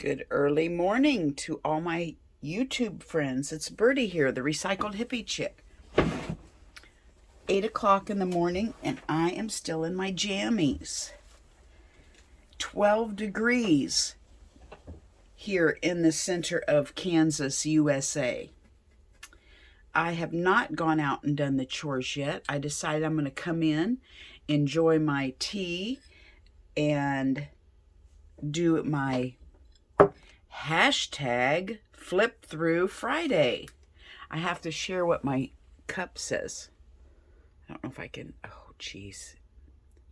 Good early morning to all my YouTube friends. It's Birdie here, the recycled hippie chick. 8 o'clock in the morning and I am still in my jammies. 12 degrees here in the center of Kansas, USA. I have not gone out and done the chores yet. I decided I'm going to come in, enjoy my tea, and do my hashtag flip through Friday. I have to share what my cup says. I don't know if I can. Oh, geez.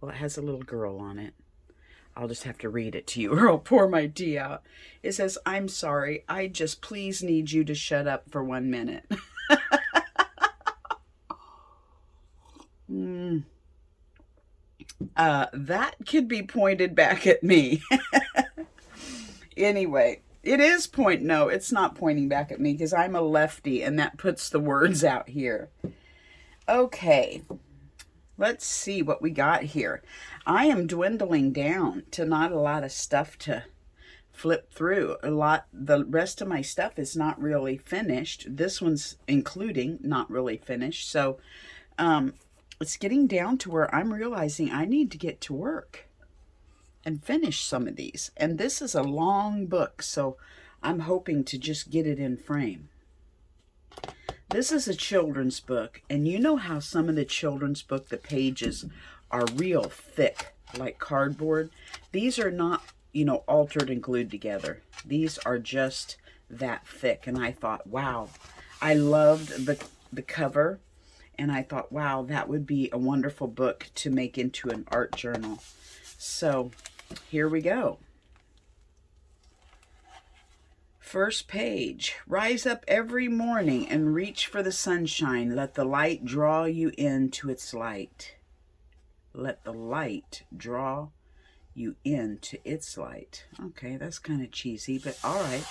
Well, it has a little girl on it. I'll just have to read it to you or I'll pour my tea out. It says, "I'm sorry. I just please need you to shut up for 1 minute." That could be pointed back at me. Anyway, it is no, it's not pointing back at me because I'm a lefty and that puts the words out here. Okay, let's see what we got here. I am dwindling down to not a lot of stuff to flip through. The rest of my stuff is not really finished. This one's including not really finished. So it's getting down to where I'm realizing I need to get to work and finish some of these. And this is a long book, so I'm hoping to just get it in frame. This is a children's book, and you know how some of the children's book, the pages are real thick, like cardboard. These are not, altered and glued together. These are just that thick. And I thought, wow, I loved the cover, and I thought, wow, that would be a wonderful book to make into an art journal. So here we go. First page. Rise up every morning and reach for the sunshine. Let the light draw you into its light. Let the light draw you into its light. Okay, that's kind of cheesy, but all right.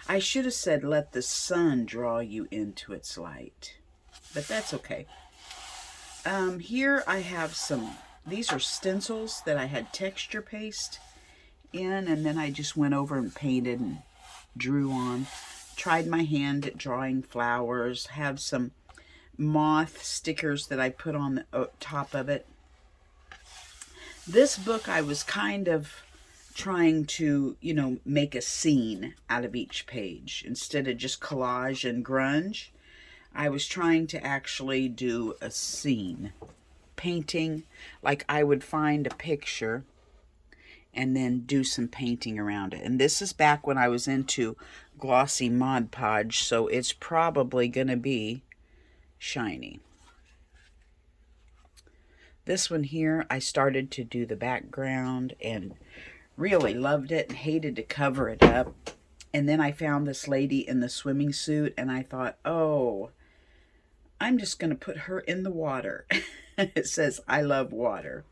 I should have said let the sun draw you into its light, but that's okay. Here I have these are stencils that I had texture paste in, and then I just went over and painted and drew on. Tried my hand at drawing flowers. Have some moth stickers that I put on the top of it. This book I was kind of trying to, make a scene out of each page. Instead of just collage and grunge, I was trying to actually do a scene. Painting, like I would find a picture and then do some painting around it. And this is back when I was into glossy Mod Podge, so it's probably going to be shiny. This one here, I started to do the background and really loved it and hated to cover it up. And then I found this lady in the swimming suit and I thought, oh, I'm just going to put her in the water. It says, "I love water."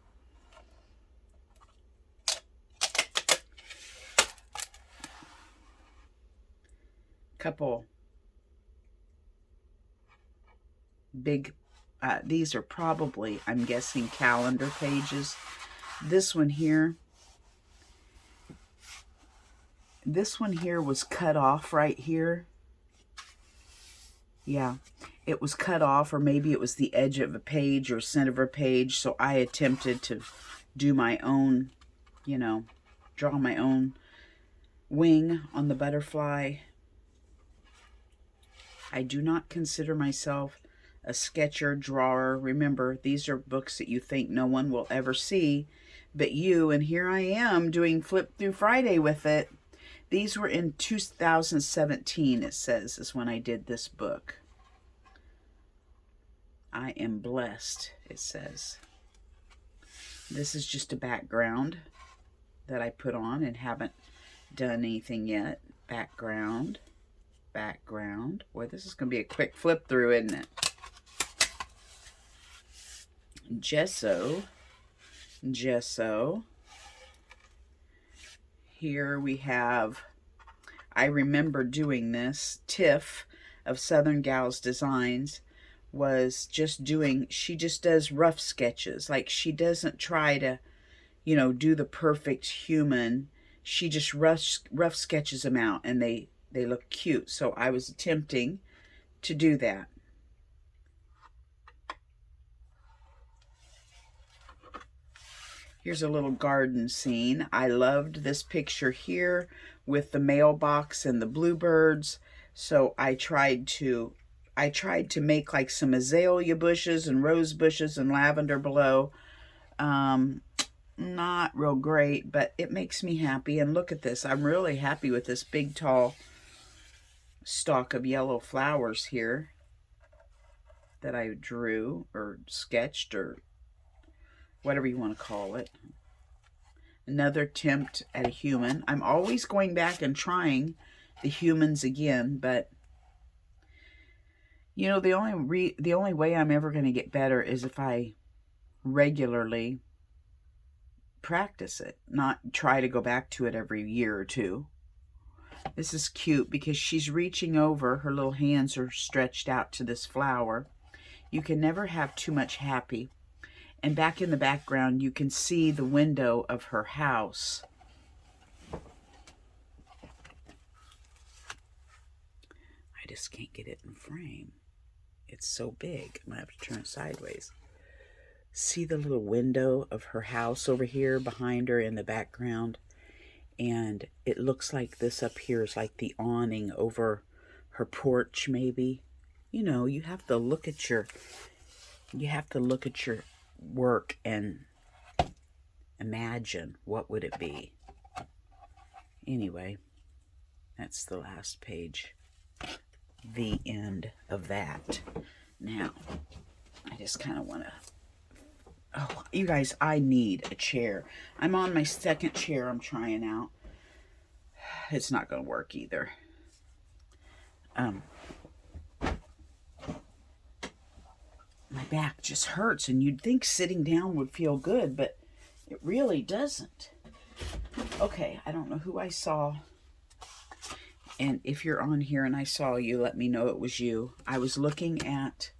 Couple big, these are probably, I'm guessing, calendar pages. This one here was cut off right here. Yeah, it was cut off, or maybe it was the edge of a page or center of a page. So I attempted to do my own, draw my own wing on the butterfly. I do not consider myself a sketcher, drawer. Remember, these are books that you think no one will ever see but you, and here I am doing Flip Through Friday with it. These were in 2017, it says, is when I did this book. I am blessed, it says. This is just a background that I put on and haven't done anything yet. Background. Boy, this is going to be a quick flip through, isn't it? Gesso. Here we have, I remember doing this, Tiff of Southern Gals Designs was just doing, she just does rough sketches. Like, she doesn't try to, do the perfect human. she just rough sketches them out, and they look cute. So I was attempting to do that. Here's a little garden scene. I loved this picture here with the mailbox and the bluebirds. So I tried to make like some azalea bushes and rose bushes and lavender below. Not real great, but it makes me happy. And look at this. I'm really happy with this big, tall stalk of yellow flowers here that I drew or sketched or whatever you want to call it. Another attempt at a human. I'm always going back and trying the humans again, but you know, the only way I'm ever going to get better is if I regularly practice it, not try to go back to it every year or two. This is cute because she's reaching over. Her little hands are stretched out to this flower. You can never have too much happy. And back in the background, you can see the window of her house. I just can't get it in frame. It's so big. I'm going to have to turn it sideways. See the little window of her house over here behind her in the background? And it looks like this up here is like the awning over her porch, maybe. You know, you have to look at your work and imagine what would it be. Anyway, that's the last page. The end of that. Now, I just kind of want to... Oh, you guys, I need a chair. I'm on my second chair I'm trying out. It's not going to work either. My back just hurts, and you'd think sitting down would feel good, but it really doesn't. Okay, I don't know who I saw. And if you're on here and I saw you, let me know it was you. I was looking at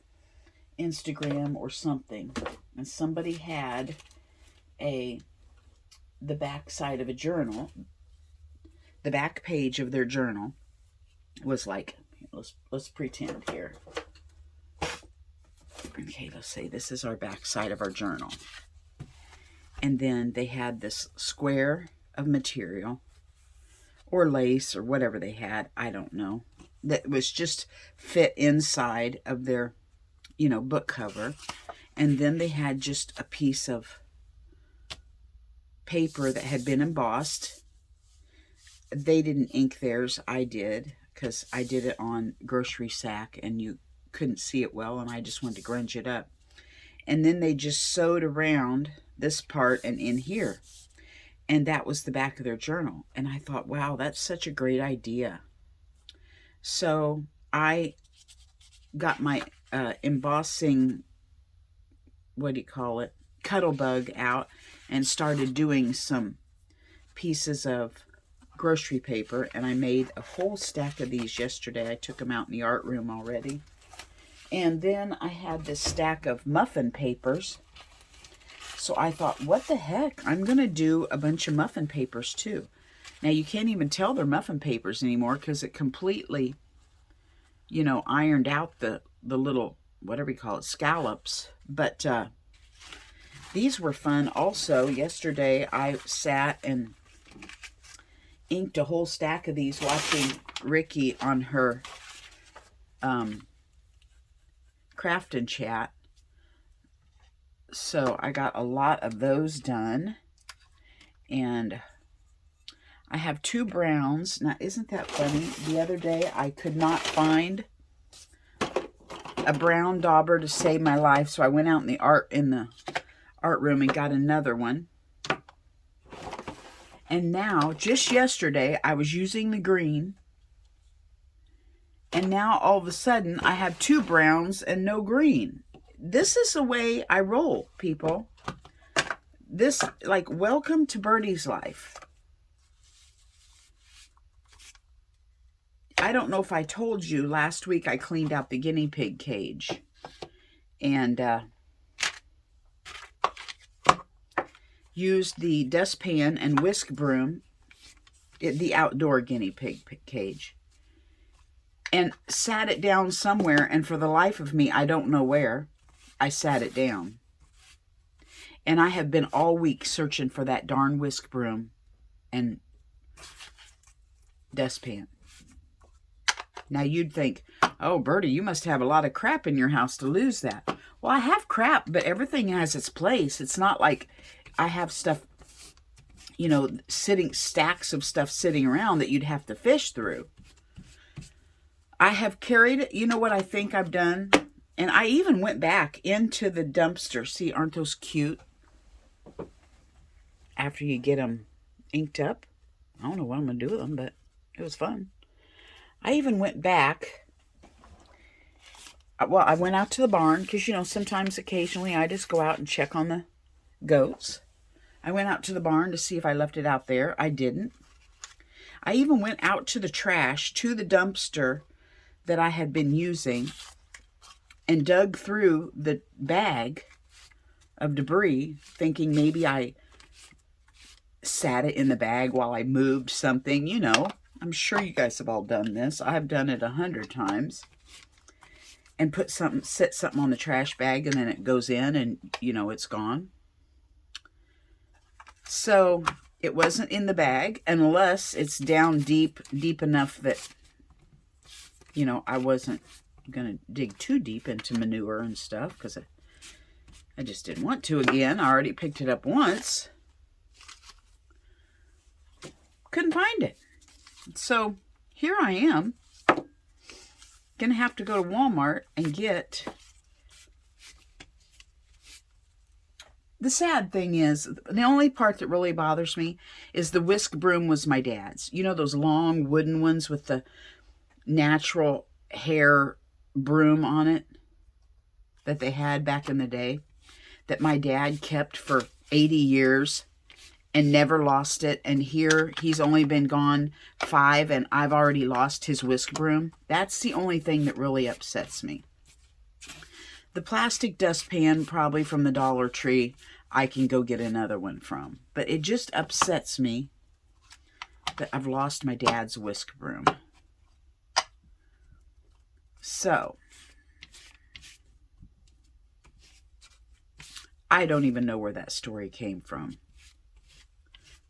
Instagram or something, and somebody had the back side of a journal. The back page of their journal was like, let's pretend here. Okay, let's say this is our back side of our journal. And then they had this square of material or lace or whatever they had, I don't know, that was just fit inside of their, you know, book cover. And then they had just a piece of paper that had been embossed. They didn't ink theirs, I did, because I did it on grocery sack and you couldn't see it well, and I just wanted to grunge it up. And then they just sewed around this part and in here. And that was the back of their journal. And I thought, wow, that's such a great idea. So I got my embossing, what do you call it, Cuttlebug out and started doing some pieces of grocery paper. And I made a whole stack of these yesterday. I took them out in the art room already. And then I had this stack of muffin papers. So I thought, what the heck? I'm going to do a bunch of muffin papers too. Now you can't even tell they're muffin papers anymore because it completely, you know, ironed out the little, whatever you call it, scallops. But these were fun also. Yesterday I sat and inked a whole stack of these watching Ricky on her Craft and Chat. So I got a lot of those done. And I have 2 browns. Now, isn't that funny? The other day I could not find a brown dauber to save my life. So I went out in the art room and got another one. And now, just yesterday, I was using the green. And now, all of a sudden, I have 2 browns and no green. This is the way I roll, people. This, like, welcome to Birdie's life. I don't know if I told you, last week I cleaned out the guinea pig cage. And used the dustpan and whisk broom the outdoor guinea pig cage, and sat it down somewhere, and for the life of me, I don't know where, I sat it down. And I have been all week searching for that darn whisk broom and dustpan. Now you'd think, oh, Bertie, you must have a lot of crap in your house to lose that. Well, I have crap, but everything has its place. It's not like I have stuff, you know, stacks of stuff sitting around that you'd have to fish through. I have carried it. You know what I think I've done? And I even went back into the dumpster. See, aren't those cute? After you get them inked up. I don't know what I'm going to do with them, but it was fun. I even went back. Well, I went out to the barn because, you know, sometimes occasionally I just go out and check on the goats. I went out to the barn to see if I left it out there. I didn't. I even went out to the trash, to the dumpster that I had been using, and dug through the bag of debris, thinking maybe I sat it in the bag while I moved something. You know, I'm sure you guys have all done this. I've done it 100 times. And set something on the trash bag, and then it goes in, and, you know, it's gone. So it wasn't in the bag, unless it's down deep enough that, you know, I wasn't going to dig too deep into manure and stuff, because I just didn't want to again. I already picked it up once. Couldn't find it. So here I am, going to have to go to Walmart and get... The sad thing is, the only part that really bothers me is the whisk broom was my dad's. You know, those long wooden ones with the natural hair broom on it that they had back in the day, that my dad kept for 80 years and never lost it. And here he's only been gone 5 and I've already lost his whisk broom. That's the only thing that really upsets me. The plastic dustpan, probably from the Dollar Tree, I can go get another one from. But it just upsets me that I've lost my dad's whisk broom. So, I don't even know where that story came from.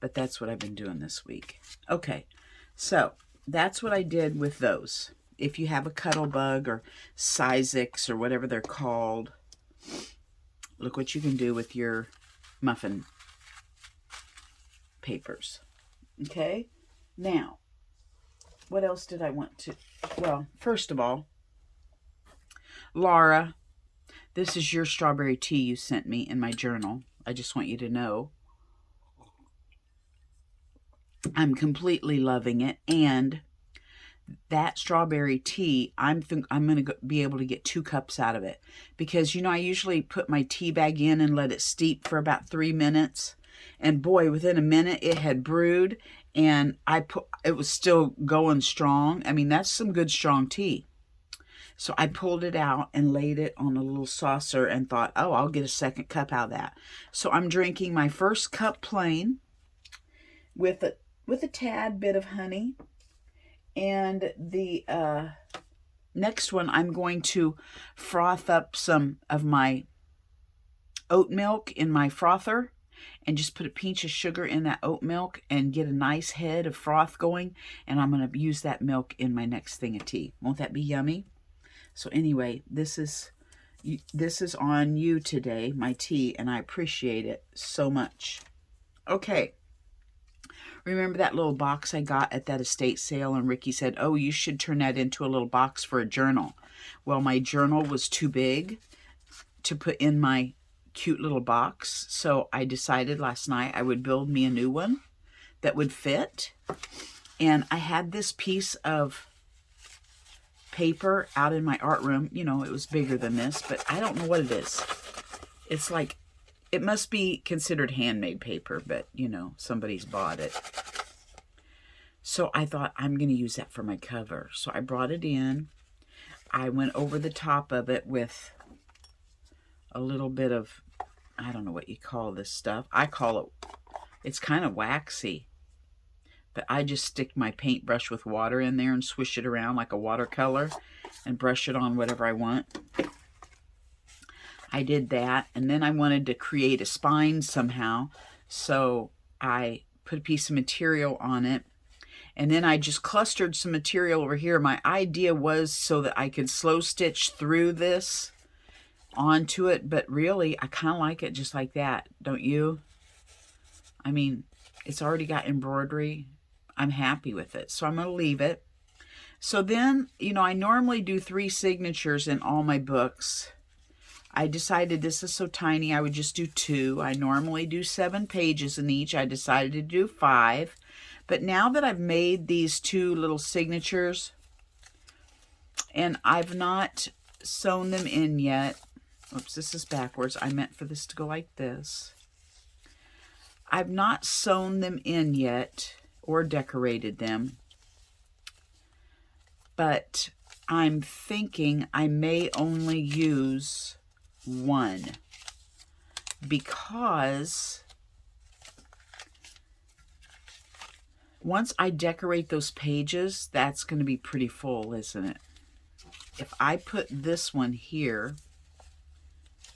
But that's what I've been doing this week. Okay, so that's what I did with those. If you have a Cuttlebug or Sizzix or whatever they're called, look what you can do with your muffin papers. Okay? Now, what else did I want to... Well, first of all, Laura, this is your strawberry tea you sent me in my journal. I just want you to know. I'm completely loving it, and that strawberry tea, I'm going to be able to get 2 cups out of it. Because, you know, I usually put my tea bag in and let it steep for about 3 minutes. And boy, within a minute, it had brewed. And it was still going strong. I mean, that's some good strong tea. So I pulled it out and laid it on a little saucer and thought, oh, I'll get a 2nd cup out of that. So I'm drinking my first cup plain with a tad bit of honey. And the next one, I'm going to froth up some of my oat milk in my frother and just put a pinch of sugar in that oat milk and get a nice head of froth going. And I'm going to use that milk in my next thing of tea. Won't that be yummy? So anyway, this is on you today, my tea, and I appreciate it so much. Okay. Remember that little box I got at that estate sale, and Ricky said, oh, you should turn that into a little box for a journal. Well, my journal was too big to put in my cute little box, so I decided last night I would build me a new one that would fit. And I had this piece of paper out in my art room. You know, it was bigger than this, but I don't know what it is. It's like, it must be considered handmade paper, but, you know, somebody's bought it. So I thought, I'm going to use that for my cover. So I brought it in. I went over the top of it with a little bit of, I don't know what you call this stuff. I call it, it's kind of waxy. but I just stick my paintbrush with water in there and swish it around like a watercolor and brush it on whatever I want. I did that, and then I wanted to create a spine somehow, so I put a piece of material on it, and then I just clustered some material over here. My idea was so that I could slow stitch through this onto it, but really I kind of like it just like that, don't you? I mean, it's already got embroidery. I'm happy with it, so I'm going to leave it. So then, you know, I normally do 3 signatures in all my books. I decided this is so tiny, I would just do 2. I normally do 7 pages in each. I decided to do 5. But now that I've made these 2 little signatures, and I've not sewn them in yet. Oops, this is backwards. I meant for this to go like this. I've not sewn them in yet or decorated them. But I'm thinking I may only use 1 because once I decorate those pages, that's going to be pretty full, isn't it? If I put this one here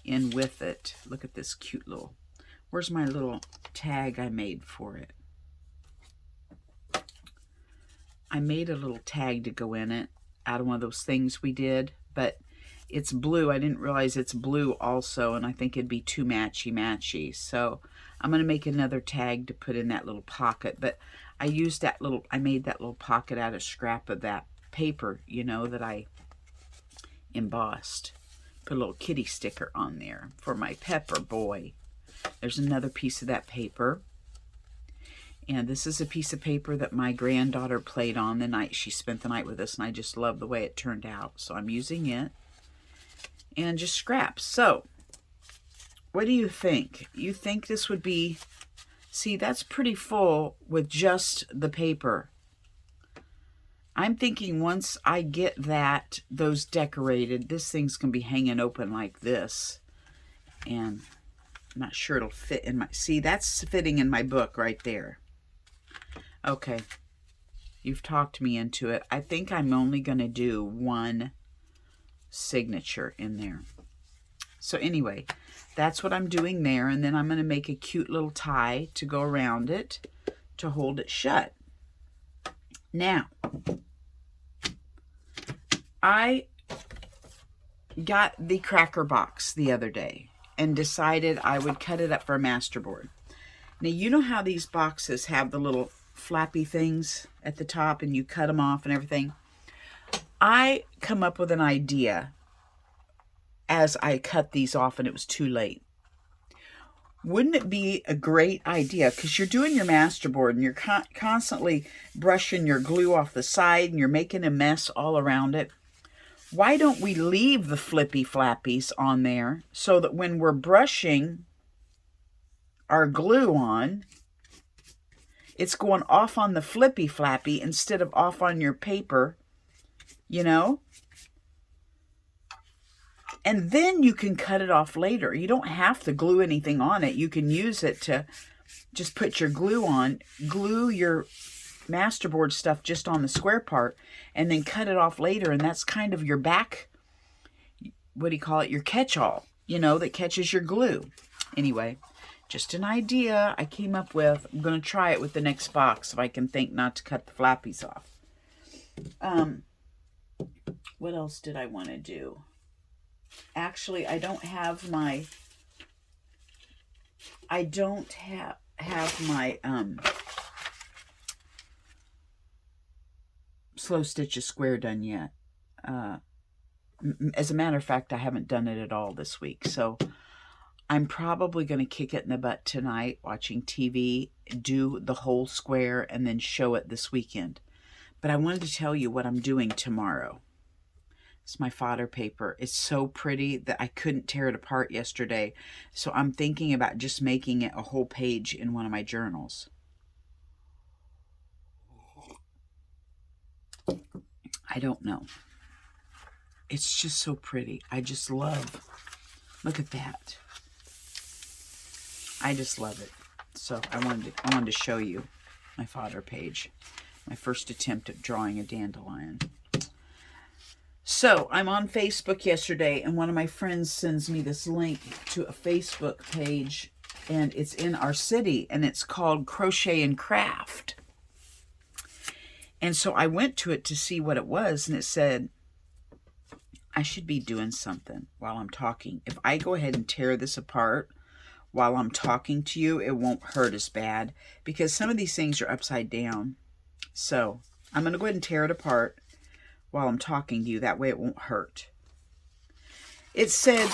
in with it, look at this cute little, where's my little tag I made for it? I made a little tag to go in it out of one of those things we did, but it's blue. I didn't realize it's blue also, and I think it'd be too matchy-matchy. So I'm going to make another tag to put in that little pocket, but I used that little, I made that little pocket out of scrap of that paper, you know, that I embossed. Put a little kitty sticker on there for my Pepper boy. There's another piece of that paper. And this is a piece of paper that my granddaughter played on the night she spent the night with us, and I just love the way it turned out. So I'm using it. And just scraps. So, what do you think? You think this would be... See, that's pretty full with just the paper. I'm thinking once I get those decorated, this thing's going to be hanging open like this. And I'm not sure it'll fit in my... See, that's fitting in my book right there. Okay. You've talked me into it. I think I'm only going to do 1 signature in there. So anyway, that's what I'm doing there. And then I'm going to make a cute little tie to go around it to hold it shut. Now, I got the cracker box the other day and decided I would cut it up for a masterboard. Now, you know how these boxes have the little flappy things at the top and you cut them off and everything? I come up with an idea as I cut these off and it was too late. Wouldn't it be a great idea, because you're doing your masterboard and you're constantly brushing your glue off the side and you're making a mess all around it. Why don't we leave the flippy flappies on there so that when we're brushing our glue on, it's going off on the flippy flappy instead of off on your paper, you know? And then you can cut it off later. You don't have to glue anything on it. You can use it to just put your glue on, glue your masterboard stuff just on the square part, and then cut it off later. And that's kind of your back, what do you call it? Your catch-all, you know, that catches your glue. Anyway, just an idea I came up with. I'm going to try it with the next box if I can think not to cut the flappies off. What else did I want to do? Actually, I don't have my slow stitch a square done yet. As a matter of fact, I haven't done it at all this week. So I'm probably going to kick it in the butt tonight, watching TV, do the whole square, and then show it this weekend. But I wanted to tell you what I'm doing tomorrow. It's my fodder paper. It's so pretty that I couldn't tear it apart yesterday. So I'm thinking about just making it a whole page in one of my journals. I don't know. It's just so pretty. I just love, look at that. I just love it. So I wanted to show you my fodder page. My first attempt at drawing a dandelion. So I'm on Facebook yesterday, and one of my friends sends me this link to a Facebook page, and it's in our city, and it's called Crochet and Craft. And so I went to it to see what it was, and it said, I should be doing something while I'm talking. If I go ahead and tear this apart while I'm talking to you, it won't hurt as bad, because some of these things are upside down. So I'm going to go ahead and tear it apart while I'm talking to you. That way it won't hurt. It said,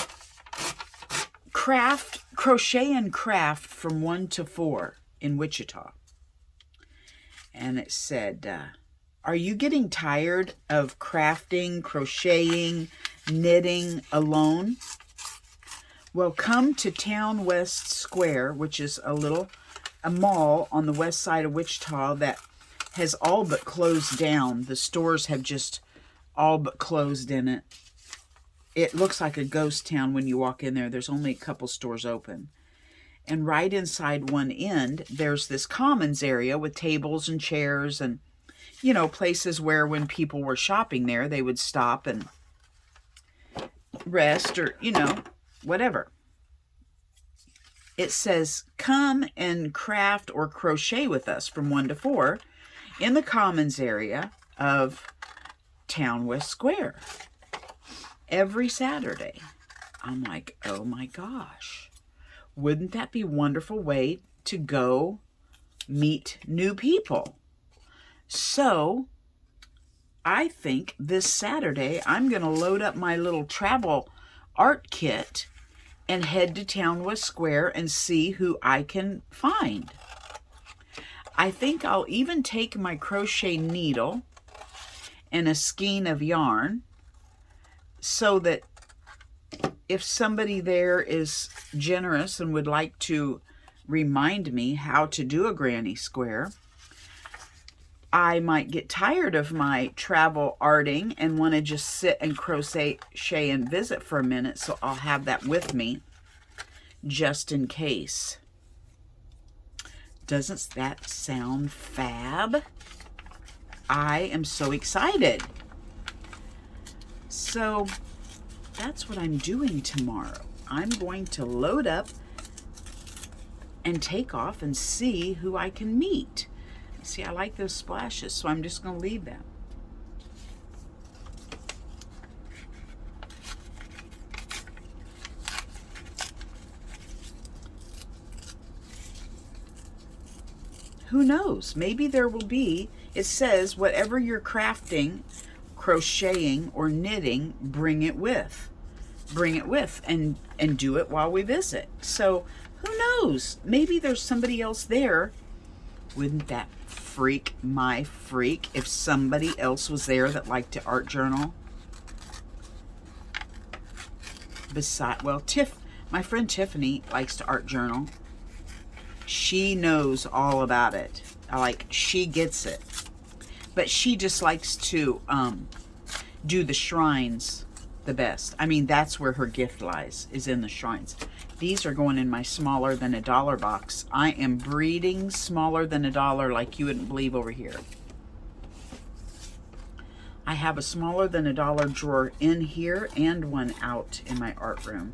crochet and craft from 1 to 4 in Wichita. And it said, are you getting tired of crafting, crocheting, knitting alone? Well, come to Town West Square, which is a mall on the west side of Wichita that has all but closed down. The stores have just all but closed in it. It looks like a ghost town when you walk in there. There's only a couple stores open. And right inside one end, there's this commons area with tables and chairs and, you know, places where when people were shopping there, they would stop and rest or, you know, whatever. It says, come and craft or crochet with us from 1 to 4 in the commons area of Town West Square every Saturday. I'm like, oh my gosh. Wouldn't that be a wonderful way to go meet new people? So I think this Saturday I'm going to load up my little travel art kit and head to Town West Square and see who I can find. I think I'll even take my crochet needle and a skein of yarn so that if somebody there is generous and would like to remind me how to do a granny square, I might get tired of my travel arting and want to just sit and crochet and visit for a minute, so I'll have that with me just in case. Doesn't that sound fab? I am so excited. So that's what I'm doing tomorrow. I'm going to load up and take off and see who I can meet. See, I like those splashes, so I'm just going to leave them. Who knows? Maybe there will be, it says, whatever you're crafting, crocheting, or knitting, bring it with. Bring it with and do it while we visit. So who knows? Maybe there's somebody else there. Wouldn't that freak my freak if somebody else was there that liked to art journal? Well, my friend Tiffany likes to art journal. She knows all about it. She gets it. But she just likes to do the shrines the best. I mean, that's where her gift lies, is in the shrines. These are going in my smaller than a dollar box. I am breeding smaller than a dollar like you wouldn't believe over here. I have a smaller than a dollar drawer in here and one out in my art room.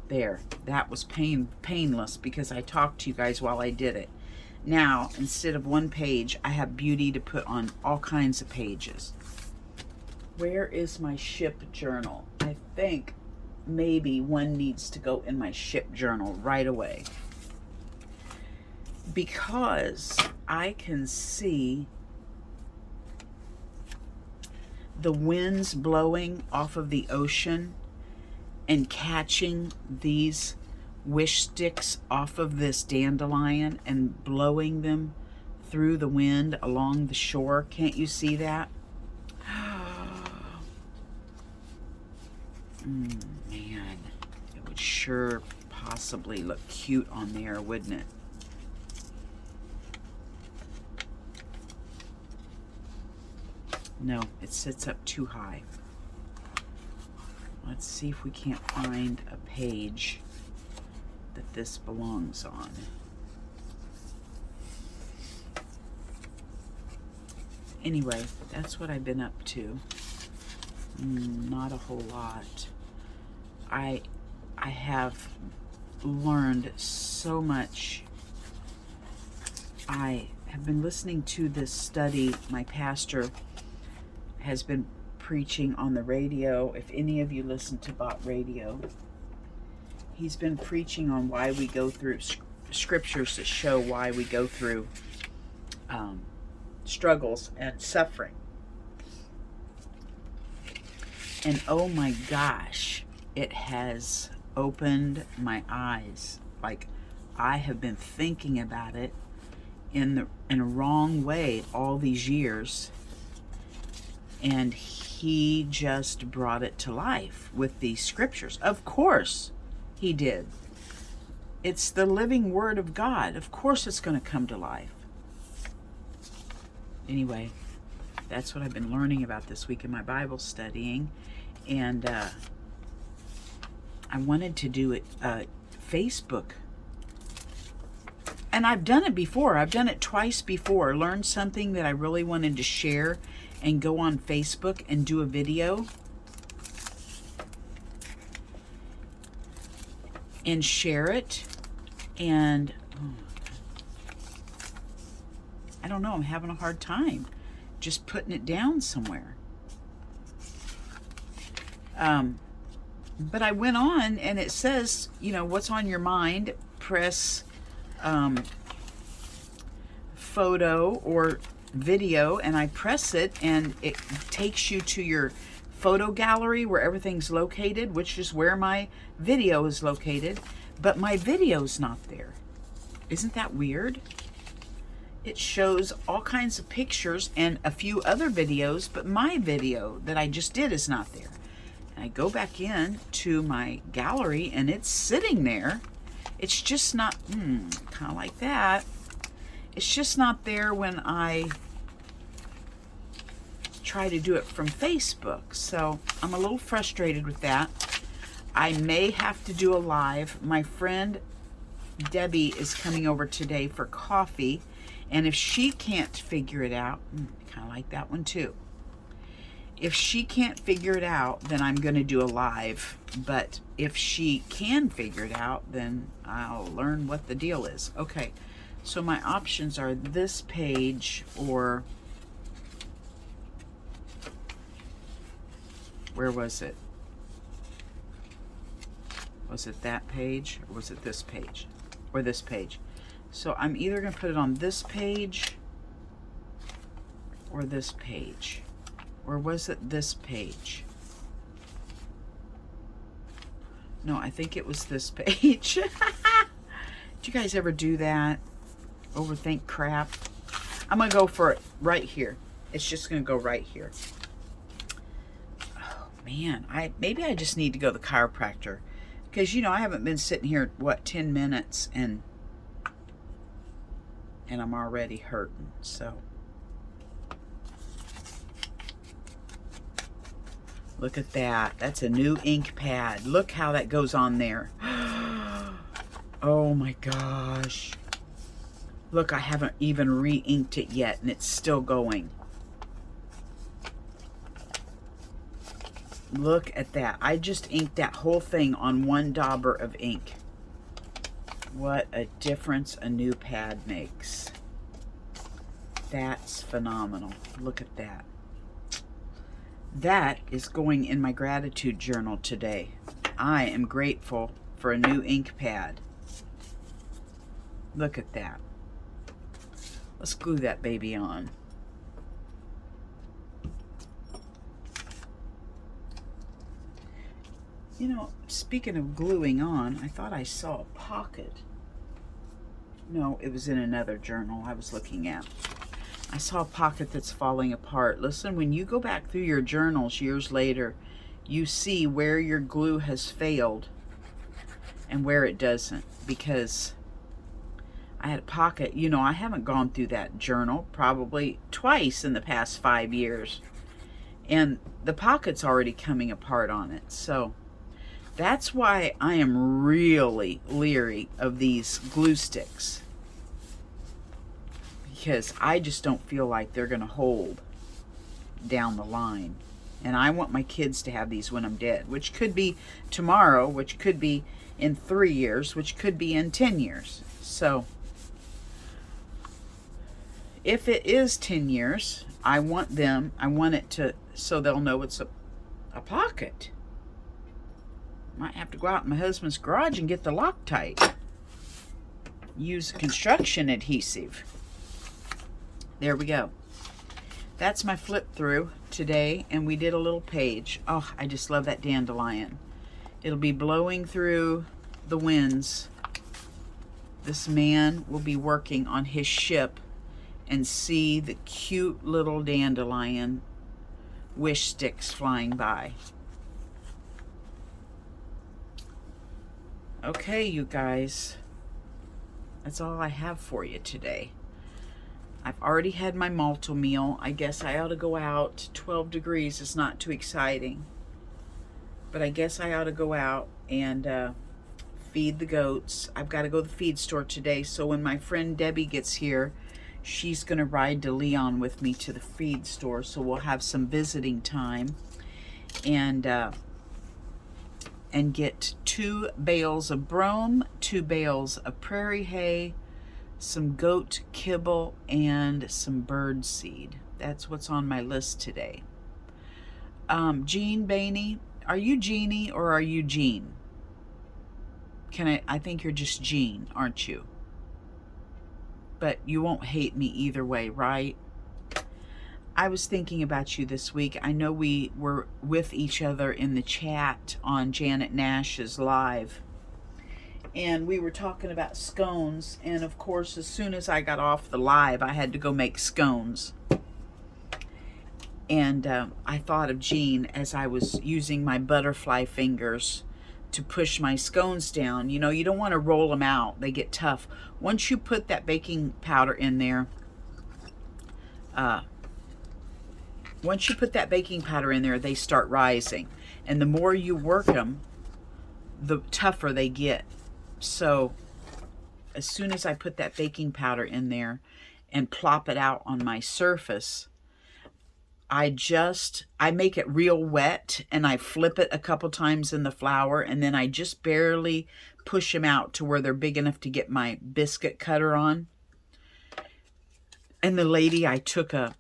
There, that was painless because I talked to you guys while I did it. Now, instead of one page, I have beauty to put on all kinds of pages. Where is my ship journal? I think maybe one needs to go in my ship journal right away, because I can see the winds blowing off of the ocean and catching these wish sticks off of this dandelion and blowing them through the wind along the shore. Can't you see that? Man, it would sure possibly look cute on there, wouldn't it? No, it sits up too high. Let's see if we can't find a page that this belongs on. Anyway, that's what I've been up to. Not a whole lot. I have learned so much. I have been listening to this study my pastor has been preaching on the radio. If any of you listen to Bot Radio, he's been preaching on why we go through scriptures that show why we go through struggles and suffering. And oh my gosh, it has opened my eyes. Like, I have been thinking about it in a wrong way all these years, and he just brought it to life with these scriptures. Of course he did. It's the living word of God. Of course it's going to come to life. Anyway, that's what I've been learning about this week in my Bible studying. And I wanted to do it Facebook. And I've done it before. I've done it twice before. Learned something that I really wanted to share and go on Facebook and do a video and share it. And I don't know, I'm having a hard time just putting it down somewhere. But I went on and it says, you know, what's on your mind, press photo or video, and I press it and it takes you to your photo gallery where everything's located, which is where my video is located, but my video's not there. Isn't that weird? It shows all kinds of pictures and a few other videos, but my video that I just did is not there. And I go back in to my gallery and it's sitting there. It's just not, kind of like that. It's just not there when I try to do it from Facebook. So I'm a little frustrated with that. I may have to do a live. My friend Debbie is coming over today for coffee. And if she can't figure it out, kind of like that one too. If she can't figure it out, then I'm going to do a live. But if she can figure it out, then I'll learn what the deal is. Okay, so my options are this page or... where was it? Was it that page? Or was it this page? Or this page? So I'm either going to put it on this page or this page. Or was it this page? No, I think it was this page. Did you guys ever do that? Overthink crap? I'm going to go for it right here. It's just going to go right here. Oh, man. Maybe I just need to go to the chiropractor. Because, you know, I haven't been sitting here, 10 minutes and I'm already hurting, so. Look at that. That's a new ink pad. Look how that goes on there. Oh my gosh. Look, I haven't even re-inked it yet, and it's still going. Look at that. I just inked that whole thing on one dauber of ink. What a difference a new pad makes. That's phenomenal. Look at that. That is going in my gratitude journal today. I am grateful for a new ink pad. Look at that. Let's glue that baby on. You know, speaking of gluing on, I thought I saw a pocket. No, it was in another journal I was looking at. I saw a pocket that's falling apart. Listen, when you go back through your journals years later, you see where your glue has failed and where it doesn't. Because I had a pocket, you know, I haven't gone through that journal probably twice in the past 5 years. And the pocket's already coming apart on it. So that's why I am really leery of these glue sticks. Because I just don't feel like they're going to hold. down the line. And I want my kids to have these when I'm dead, which could be tomorrow, which could be in 3 years, which could be in 10 years. So if it is 10 years, I want it to, so they'll know it's a pocket. Might have to go out in my husband's garage and get the Loctite. Use construction adhesive. There we go. That's my flip through today, and we did a little page. Oh, I just love that dandelion. It'll be blowing through the winds. This man will be working on his ship and see the cute little dandelion wish sticks flying by. Okay, you guys, that's all I have for you today. I've already had my malto meal. I guess I ought to go out. 12 degrees is not too exciting. But I guess I ought to go out and feed the goats. I've got to go to the feed store today. So when my friend Debbie gets here, she's going to ride to Leon with me to the feed store. So we'll have some visiting time. And get 2 bales of brome, 2 bales of prairie hay, some goat kibble, and some bird seed. That's what's on my list today. Jean Bainey, are you Jeannie or are you Jean? I think you're just Jean, aren't you? But you won't hate me either way, right? I was thinking about you this week. I know we were with each other in the chat on Janet Nash's live. And we were talking about scones. And of course, as soon as I got off the live, I had to go make scones. And I thought of Jean as I was using my butterfly fingers to push my scones down. You know, you don't want to roll them out. They get tough. Once you put that baking powder in there, they start rising. And the more you work them, the tougher they get. So as soon as I put that baking powder in there and plop it out on my surface, I make it real wet and I flip it a couple times in the flour, and then I just barely push them out to where they're big enough to get my biscuit cutter on. And the lady I took a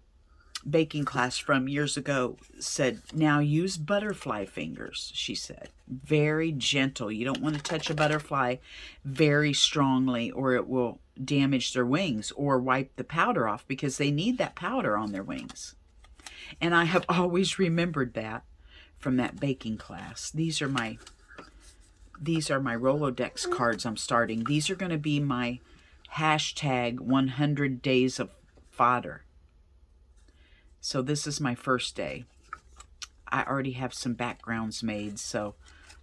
baking class from years ago said, now use butterfly fingers, she said. Very gentle. You don't want to touch a butterfly very strongly or it will damage their wings or wipe the powder off, because they need that powder on their wings. And I have always remembered that from that baking class. These are my Rolodex cards I'm starting. These are going to be my hashtag 100 days of fodder. So this is my first day. I already have some backgrounds made, so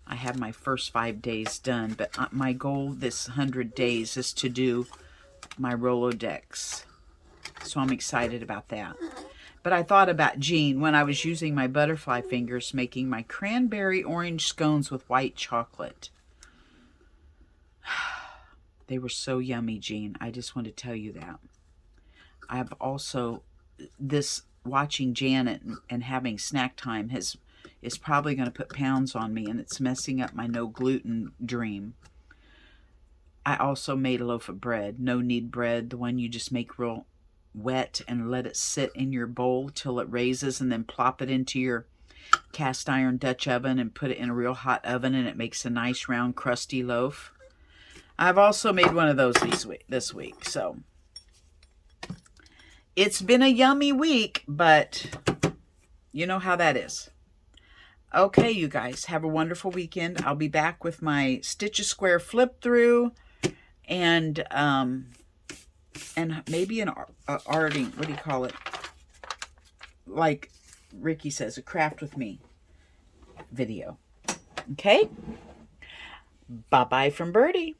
I have my first 5 days done. But my goal this 100 days is to do my Rolodex. So I'm excited about that. But I thought about Jean when I was using my butterfly fingers making my cranberry orange scones with white chocolate. They were so yummy, Jean. I just want to tell you that. I've also, watching Janet and having snack time is probably going to put pounds on me, and it's messing up my no gluten dream. I also made a loaf of bread, no knead bread, the one you just make real wet and let it sit in your bowl till it raises, and then plop it into your cast iron Dutch oven and put it in a real hot oven, and it makes a nice round crusty loaf. I've also made one of those this week. So it's been a yummy week, but you know how that is. Okay, you guys, have a wonderful weekend. I'll be back with my Stitch a Square flip through and maybe an arting, what do you call it? Like Ricky says, a craft with me video. Okay? Bye-bye from Birdie.